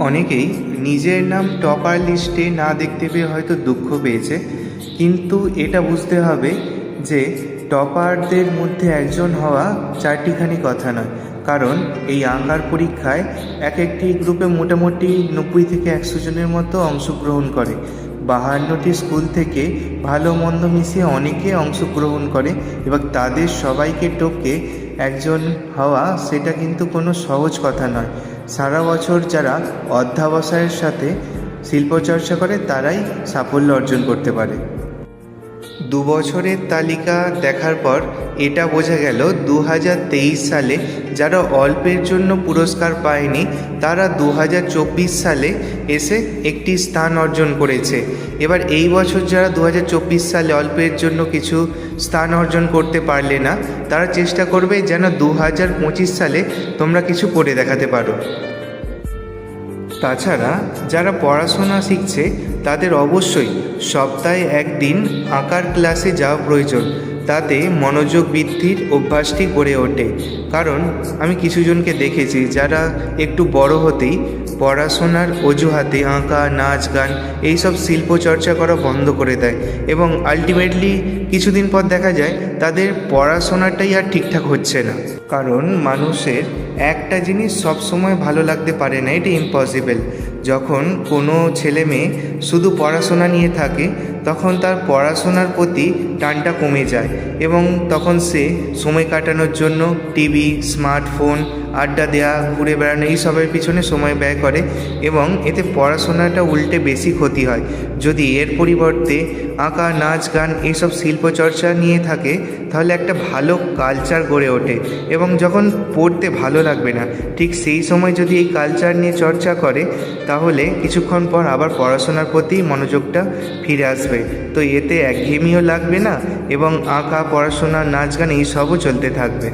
অনেকেই নিজের নাম টপার লিস্টে না দেখতে পেয়ে হয়তো দুঃখ পেয়েছে, কিন্তু এটা বুঝতে হবে যে টপারদের মধ্যে একজন হওয়া চারটিখানি কথা নয়। কারণ এই আঁকার পরীক্ষায় এক একটি গ্রুপে মোটামুটি 90 থেকে 100 জনের মতো অংশগ্রহণ করে। 52টি স্কুল থেকে ভালো মন্দ মিশিয়ে অনেকে অংশগ্রহণ করে এবং তাদের সবাইকে টপকে একজন হওয়া সেটা কিন্তু কোনো সহজ কথা নয়। সারা বছর যারা অধ্যবসায়ের সাথে শিল্পচর্চা করে তারাই সাফল্য অর্জন করতে পারে। 2 বছরের তালিকা দেখার পর এটা বোঝা গেল 2023 সালে যারা অল্পের জন্য পুরস্কার পায়নি তারা 2024 সালে এসে একটি স্থান অর্জন করেছে। এবার এই বছর যারা 2024 সালে অল্পের জন্য কিছু স্থান অর্জন করতে পারলে না, তারা চেষ্টা করবে যেন 2025 সালে তোমরা কিছু করে দেখাতে পারো। তাছাড়া যারা পড়াশোনা শিখছে তাদের অবশ্যই সপ্তাহে একদিন আঁকার ক্লাসে যাওয়া প্রয়োজন, তাতে মনোযোগ বৃদ্ধির অভ্যাসটি গড়ে ওঠে। কারণ আমি কিছুজনকে দেখেছি যারা একটু বড় হতেই পড়াশোনার অজুহাতে আঁকা, নাচ, গান এইসব শিল্পচর্চা করা বন্ধ করে দেয় এবং আলটিমেটলি কিছুদিন পর দেখা যায় তাদের পড়াশোনাটাই আর ঠিকঠাক হচ্ছে না। কারণ মানুষের একটা জিনিস সবসময় ভালো লাগতে পারে না, এটা ইম্পসিবল। যখন কোনো ছেলে মেয়ে শুধু পড়াশোনা নিয়ে থাকে তখন তার পড়াশোনার প্রতি টানটা কমে যায় এবং তখন সে সময় কাটানোর জন্য টিভি, স্মার্টফোন, আড্ডা দেওয়া, ঘুরে বেড়ানো এইসবের পিছনে সময় ব্যয় করে এবং এতে পড়াশোনাটা উল্টে বেশি ক্ষতি হয়। যদি এর পরিবর্তে আঁকা, নাচ, গান এইসব শিল্পচর্চা নিয়ে থাকে তাহলে একটা ভালো কালচার গড়ে ওঠে এবং যখন পড়তে ভালো লাগবে না ঠিক সেই সময় যদি এই কালচার নিয়ে চর্চা করে তাহলে কিছুক্ষণ পর আবার পড়াশোনার প্রতি মনোযোগটা ফিরে আসবে। তো এতে একঘেয়েমিও লাগবে না এবং আঁকা, পড়াশোনা, নাচ, গান এইসবও চলতে থাকবে।